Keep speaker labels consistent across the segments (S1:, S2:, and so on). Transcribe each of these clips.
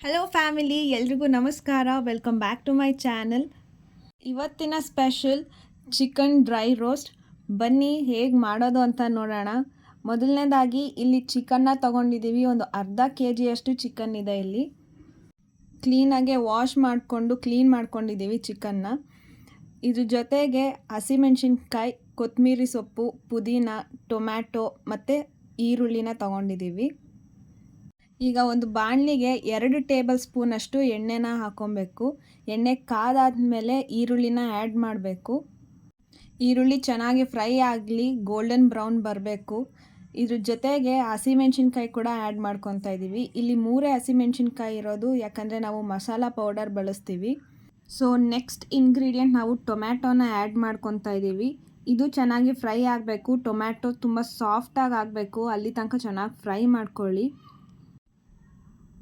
S1: Hello family, ಎಲ್ರಿಗೂ ನಮಸ್ಕಾರ. Welcome back to my channel. ಇವತ್ತಿನ ಸ್ಪೆಷಲ್ ಚಿಕನ್ ಡ್ರೈ ರೋಸ್ಟ್. ಬನ್ನಿ ಹೇಗೆ ಮಾಡೋದು ಅಂತ ನೋಡೋಣ. ಮೊದಲನೇದಾಗಿ ಇಲ್ಲಿ ಚಿಕನ್ನ ತೊಗೊಂಡಿದ್ದೀವಿ. ಒಂದು ಅರ್ಧ kg ಚಿಕನ್ ಇದೆ. ಇಲ್ಲಿ ಕ್ಲೀನಾಗೆ ವಾಶ್ ಮಾಡಿಕೊಂಡು ಕ್ಲೀನ್ ಮಾಡ್ಕೊಂಡಿದ್ದೀವಿ ಚಿಕನ್ನ. ಇದ್ರ ಜೊತೆಗೆ ಹಸಿಮೆಣಸಿನ್ಕಾಯಿ, ಕೊತ್ತಂಬರಿ ಸೊಪ್ಪು, ಪುದೀನ, ಟೊಮ್ಯಾಟೊ ಮತ್ತು ಈರುಳ್ಳಿನ ತೊಗೊಂಡಿದ್ದೀವಿ. ಈಗ ಒಂದು ಬಾಣಲಿಗೆ 2 ಟೇಬಲ್ ಸ್ಪೂನಷ್ಟು ಎಣ್ಣೆನ ಹಾಕ್ಕೊಬೇಕು. ಎಣ್ಣೆ ಕಾದಾದ್ಮೇಲೆ ಈರುಳ್ಳಿನ ಆ್ಯಡ್ ಮಾಡಬೇಕು. ಈರುಳ್ಳಿ ಚೆನ್ನಾಗಿ ಫ್ರೈ ಆಗಲಿ, ಗೋಲ್ಡನ್ ಬ್ರೌನ್ ಬರಬೇಕು. ಇದ್ರ ಜೊತೆಗೆ ಹಸಿಮೆಣ್ಸಿನ್ಕಾಯಿ ಕೂಡ ಆ್ಯಡ್ ಮಾಡ್ಕೊತಾ ಇದ್ದೀವಿ. ಇಲ್ಲಿ 3 ಹಸಿಮೆಣ್ಸಿನ್ಕಾಯಿ ಇರೋದು, ಯಾಕಂದರೆ ನಾವು ಮಸಾಲ ಪೌಡರ್ ಬಳಸ್ತೀವಿ. ಸೊ ನೆಕ್ಸ್ಟ್ ಇಂಗ್ರೀಡಿಯೆಂಟ್ ನಾವು ಟೊಮ್ಯಾಟೋನ ಆ್ಯಡ್ ಮಾಡ್ಕೊತಾ ಇದ್ದೀವಿ. ಇದು ಚೆನ್ನಾಗಿ ಫ್ರೈ ಆಗಬೇಕು. ಟೊಮ್ಯಾಟೊ ತುಂಬ ಸಾಫ್ಟಾಗಿ ಆಗಬೇಕು, ಅಲ್ಲಿ ತನಕ ಚೆನ್ನಾಗಿ ಫ್ರೈ ಮಾಡ್ಕೊಳ್ಳಿ.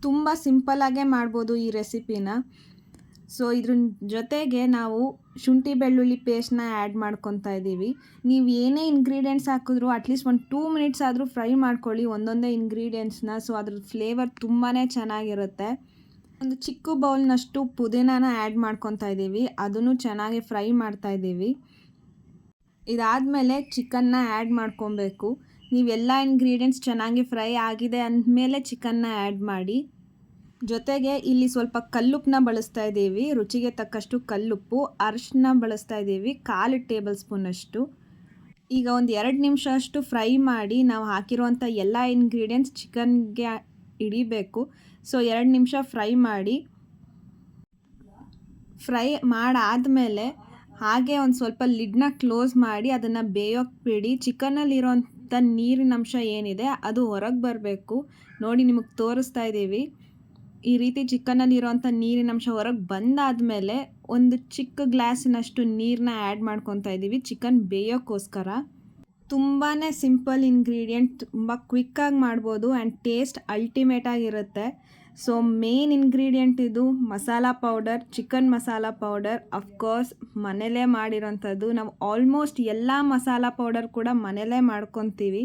S1: ತುಂಬ ಸಿಂಪಲ್ಲಾಗೇ ಮಾಡ್ಬೋದು ಈ ರೆಸಿಪಿನ. ಸೊ ಇದ್ರ ಜೊತೆಗೆ ನಾವು ಶುಂಠಿ ಬೆಳ್ಳುಳ್ಳಿ ಪೇಸ್ಟ್ನ ಆ್ಯಡ್ ಮಾಡ್ಕೊತಾ ಇದ್ದೀವಿ. ನೀವು ಏನೇ ಇಂಗ್ರೀಡಿಯೆಂಟ್ಸ್ ಹಾಕಿದ್ರು ಅಟ್ಲೀಸ್ಟ್ ಒಂದು 2 ಮಿನಿಟ್ಸ್ ಆದರೂ ಫ್ರೈ ಮಾಡ್ಕೊಳ್ಳಿ ಒಂದೊಂದೇ ಇಂಗ್ರೀಡಿಯೆಂಟ್ಸ್ನ. ಸೊ ಅದ್ರ ಫ್ಲೇವರ್ ತುಂಬಾ ಚೆನ್ನಾಗಿರುತ್ತೆ. ಒಂದು ಚಿಕ್ಕ ಬೌಲ್ನಷ್ಟು ಪುದೀನಾನ ಆ್ಯಡ್ ಮಾಡ್ಕೊತಾ ಇದ್ದೀವಿ. ಅದನ್ನು ಚೆನ್ನಾಗಿ ಫ್ರೈ ಮಾಡ್ತಾ ಇದ್ದೀವಿ. ಇದಾದಮೇಲೆ ಚಿಕನ್ನ ಆ್ಯಡ್ ಮಾಡ್ಕೊಬೇಕು. ನೀವೆಲ್ಲ ಇಂಗ್ರೀಡಿಯೆಂಟ್ಸ್ ಚೆನ್ನಾಗಿ ಫ್ರೈ ಆಗಿದೆ ಅಂದಮೇಲೆ ಚಿಕನ್ನ ಆ್ಯಡ್ ಮಾಡಿ. ಜೊತೆಗೆ ಇಲ್ಲಿ ಸ್ವಲ್ಪ ಕಲ್ಲುಪ್ಪನ್ನ ಬಳಸ್ತಾ ಇದ್ದೀವಿ. ರುಚಿಗೆ ತಕ್ಕಷ್ಟು ಕಲ್ಲುಪ್ಪು, ಅರಿಶಿನ ಬಳಸ್ತಾ ಇದ್ದೀವಿ 1/4 ಟೇಬಲ್ ಸ್ಪೂನಷ್ಟು. ಈಗ ಒಂದು 2 ನಿಮಿಷ ಅಷ್ಟು ಫ್ರೈ ಮಾಡಿ ನಾವು ಹಾಕಿರುವಂಥ ಎಲ್ಲ ಇಂಗ್ರೀಡಿಯೆಂಟ್ಸ್ ಚಿಕನ್ಗೆ ಹಿಡಿಬೇಕು. ಸೊ 2 ನಿಮಿಷ ಫ್ರೈ ಮಾಡಿ. ಫ್ರೈ ಮಾಡಾದಮೇಲೆ ಹಾಗೆ ಒಂದು ಸ್ವಲ್ಪ ಲಿಡ್ನ ಕ್ಲೋಸ್ ಮಾಡಿ ಅದನ್ನು ಬೇಯೋಕ್ಕೆ ಬಿಡಿ. ಚಿಕನ್ನಲ್ಲಿರೋಂಥ ನೀರಿನ ಅಂಶ ಏನಿದೆ ಅದು ಹೊರಗೆ ಬರಬೇಕು. ನೋಡಿ, ನಿಮಗೆ ತೋರಿಸ್ತಾ ಇದ್ದೀವಿ. ಈ ರೀತಿ ಚಿಕನ್ನಲ್ಲಿರೋಂಥ ನೀರಿನ ಅಂಶ ಹೊರಗೆ ಬಂದಾದಮೇಲೆ ಒಂದು ಚಿಕ್ಕ ಗ್ಲಾಸಿನಷ್ಟು ನೀರನ್ನ ಆ್ಯಡ್ ಮಾಡ್ಕೊತಾ ಇದ್ದೀವಿ ಚಿಕನ್ ಬೇಯೋಕ್ಕೋಸ್ಕರ. ತುಂಬಾ ಸಿಂಪಲ್ ಇಂಗ್ರೀಡಿಯೆಂಟ್, ತುಂಬ ಕ್ವಿಕ್ಕಾಗಿ ಮಾಡ್ಬೋದು ಆ್ಯಂಡ್ ಟೇಸ್ಟ್ ಅಲ್ಟಿಮೇಟಾಗಿರುತ್ತೆ. ಸೊ ಮೇನ್ ಇಂಗ್ರೀಡಿಯೆಂಟ್ ಇದು masala powder, chicken masala powder. Of course ಮನೇಲೇ ಮಾಡಿರೋಂಥದ್ದು. ನಾವು ಆಲ್ಮೋಸ್ಟ್ ಎಲ್ಲ ಮಸಾಲ ಪೌಡರ್ ಕೂಡ ಮನೇಲೇ ಮಾಡ್ಕೊತೀವಿ.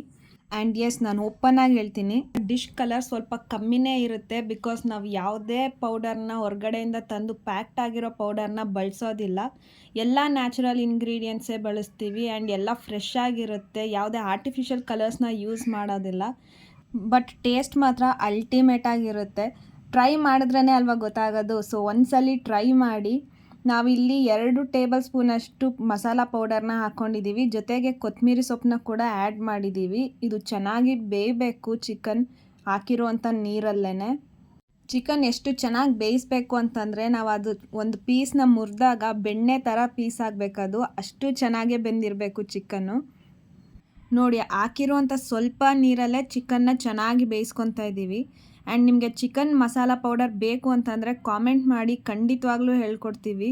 S1: ಆ್ಯಂಡ್ ಎಸ್, ನಾನು ಓಪನ್ನಾಗಿ ಹೇಳ್ತೀನಿ, ಡಿಶ್ ಕಲರ್ ಸ್ವಲ್ಪ ಕಮ್ಮಿನೇ ಇರುತ್ತೆ. ಬಿಕಾಸ್ ನಾವು ಯಾವುದೇ ಪೌಡರ್ನ ಹೊರಗಡೆಯಿಂದ ತಂದು ಪ್ಯಾಕ್ಡ್ ಆಗಿರೋ ಪೌಡರ್ನ ಬಳಸೋದಿಲ್ಲ. ಎಲ್ಲ ನ್ಯಾಚುರಲ್ ಇಂಗ್ರೀಡಿಯೆಂಟ್ಸೇ ಬಳಸ್ತೀವಿ ಆ್ಯಂಡ್ ಎಲ್ಲ ಫ್ರೆಶ್ ಆಗಿರುತ್ತೆ. ಯಾವುದೇ ಆರ್ಟಿಫಿಷಿಯಲ್ ಕಲರ್ಸ್ನ ಯೂಸ್ ಮಾಡೋದಿಲ್ಲ. ಬಟ್ ಟೇಸ್ಟ್ ಮಾತ್ರ ಅಲ್ಟಿಮೇಟಾಗಿರುತ್ತೆ. ಟ್ರೈ ಮಾಡಿದ್ರೇ ಅಲ್ವಾ ಗೊತ್ತಾಗೋದು. ಸೊ ಒಂದ್ಸಲಿ ಟ್ರೈ ಮಾಡಿ. ನಾವಿಲ್ಲಿ 2 ಟೇಬಲ್ ಸ್ಪೂನಷ್ಟು ಮಸಾಲ ಪೌಡರ್ನ ಹಾಕ್ಕೊಂಡಿದ್ದೀವಿ. ಜೊತೆಗೆ ಕೊತ್ತಂಬರಿ ಸೊಪ್ಪನ್ನ ಕೂಡ ಆ್ಯಡ್ ಮಾಡಿದ್ದೀವಿ. ಇದು ಚೆನ್ನಾಗಿ ಬೇಯಬೇಕು ಚಿಕನ್ ಹಾಕಿರುವಂಥ ನೀರಲ್ಲೇ. ಚಿಕನ್ ಎಷ್ಟು ಚೆನ್ನಾಗಿ ಬೇಯಿಸ್ಬೇಕು ಅಂತಂದರೆ, ನಾವು ಅದು ಒಂದು ಪೀಸ್ನ ಮುರಿದಾಗ ಬೆಣ್ಣೆ ಥರ ಪೀಸ್ ಆಗಬೇಕದು. ಅಷ್ಟು ಚೆನ್ನಾಗೇ ಬೆಂದಿರಬೇಕು ಚಿಕನ್ನು. ನೋಡಿ, ಹಾಕಿರುವಂಥ ಸ್ವಲ್ಪ ನೀರಲ್ಲೇ ಚಿಕನ್ನ ಚೆನ್ನಾಗಿ ಬೇಯಿಸ್ಕೊತಾ ಇದ್ದೀವಿ. ಆ್ಯಂಡ್ ನಿಮಗೆ ಚಿಕನ್ ಮಸಾಲ ಪೌಡರ್ ಬೇಕು ಅಂತಂದರೆ ಕಾಮೆಂಟ್ ಮಾಡಿ, ಖಂಡಿತವಾಗ್ಲೂ ಹೇಳ್ಕೊಡ್ತೀವಿ.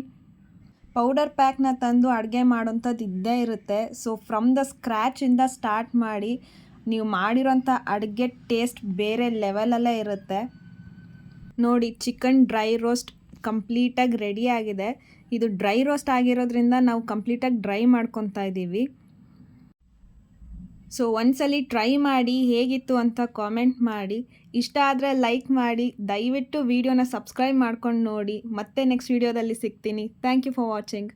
S1: ಪೌಡರ್ ಪ್ಯಾಕ್ನ ತಂದು ಅಡುಗೆ ಮಾಡೋಂಥದ್ದು ಇದ್ದೇ ಇರುತ್ತೆ. ಸೊ ಫ್ರಮ್ ದ ಸ್ಕ್ರ್ಯಾಚಿಂದ ಸ್ಟಾರ್ಟ್ ಮಾಡಿ. ನೀವು ಮಾಡಿರೋಂಥ ಅಡುಗೆ ಟೇಸ್ಟ್ ಬೇರೆ ಲೆವೆಲಲ್ಲೇ ಇರುತ್ತೆ. ನೋಡಿ, ಚಿಕನ್ ಡ್ರೈ ರೋಸ್ಟ್ ಕಂಪ್ಲೀಟಾಗಿ ರೆಡಿ ಆಗಿದೆ. ಇದು ಡ್ರೈ ರೋಸ್ಟ್ ಆಗಿರೋದ್ರಿಂದ ನಾವು ಕಂಪ್ಲೀಟಾಗಿ ಡ್ರೈ ಮಾಡ್ಕೊತಾ ಇದ್ದೀವಿ. ಸೊ ಒಂದ್ಸಲಿ ಟ್ರೈ ಮಾಡಿ, ಹೇಗಿತ್ತು ಅಂತ ಕಾಮೆಂಟ್ ಮಾಡಿ. ಇಷ್ಟ ಆದರೆ ಲೈಕ್ ಮಾಡಿ. ದಯವಿಟ್ಟು ವಿಡಿಯೋನ ಸಬ್ಸ್ಕ್ರೈಬ್ ಮಾಡ್ಕೊಂಡು ನೋಡಿ. ಮತ್ತೆ ನೆಕ್ಸ್ಟ್ ವಿಡಿಯೋದಲ್ಲಿ ಸಿಗ್ತೀನಿ. Thank you for watching.